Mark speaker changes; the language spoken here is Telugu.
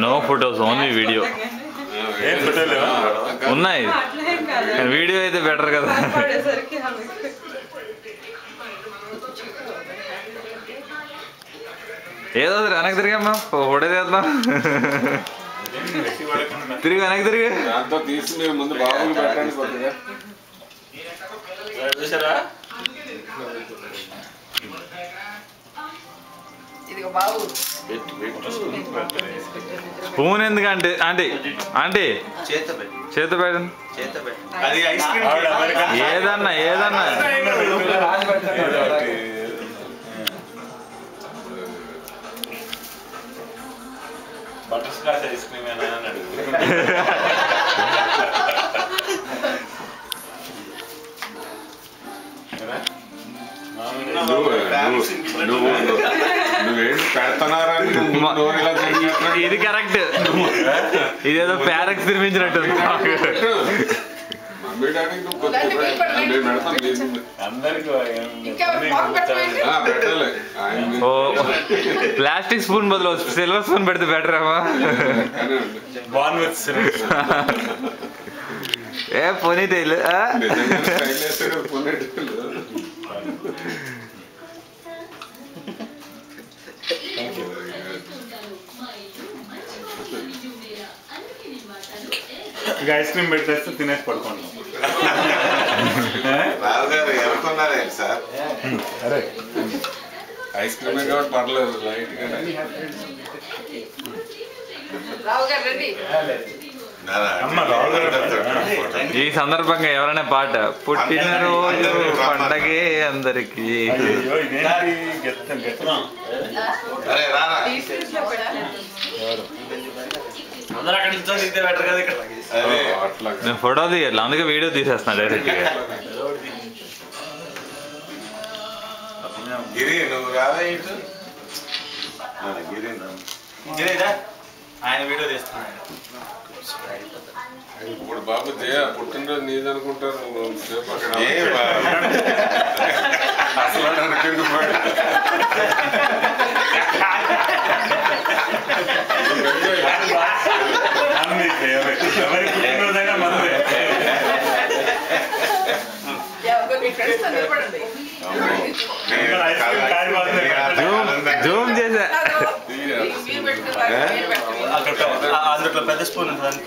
Speaker 1: No photos, only video. ఉన్నాయి, వీడియో అయితే బెటర్ కదా. ఏదో వెనక్కి తిరిగమ్మా, ఫోటో తీద్దాం. తిరిగి వెనక్కి తిరిగి స్పూన్ ఎందుకంటే ఆంటీ ఆంటీ చేత పెట్టండి. ఏదన్నా ఏదన్నా
Speaker 2: బటర్ స్కాచ్ ఐస్ క్రీమ్ అని అడుగు.
Speaker 1: ఇది కరెక్ట్, ఇదేదో ప్యారెక్స్ తినిపించినట్టు. ప్లాస్టిక్ స్పూన్ బదులు సిల్వర్ స్పూన్ పెడితే బెటర్ అమ్మా. ఏ పోనీ తేలు
Speaker 2: ఇంకా ఐస్ క్రీమ్ పెట్టేస్తే తినేసి పడుకోండి.
Speaker 3: సార్ ఐస్ క్రీమ్ కాబట్టి పర్లేదు, లైట్
Speaker 1: ఈ సందర్భంగా ఎవరైనా పాట పుట్టినరోజు పండగే అందరికి. నేను ఫోటో తీయాలి, అందుకే వీడియో తీసేస్తున్నా డైరెక్ట్ గా.
Speaker 3: గిరి నువ్వు రాదా ఇటు? గిరి
Speaker 2: ఆయన వీడియో తీస్తున్నాడు.
Speaker 3: ఇప్పుడు బాబు పుట్టినరోజు నీది అనుకుంటారు. అసలు
Speaker 2: ఎవరి పుట్టినరోజైనా మనదే.
Speaker 1: జూమ్ చేసా,
Speaker 2: అందులో పెద్ద స్పూన్ ఉంటుంది.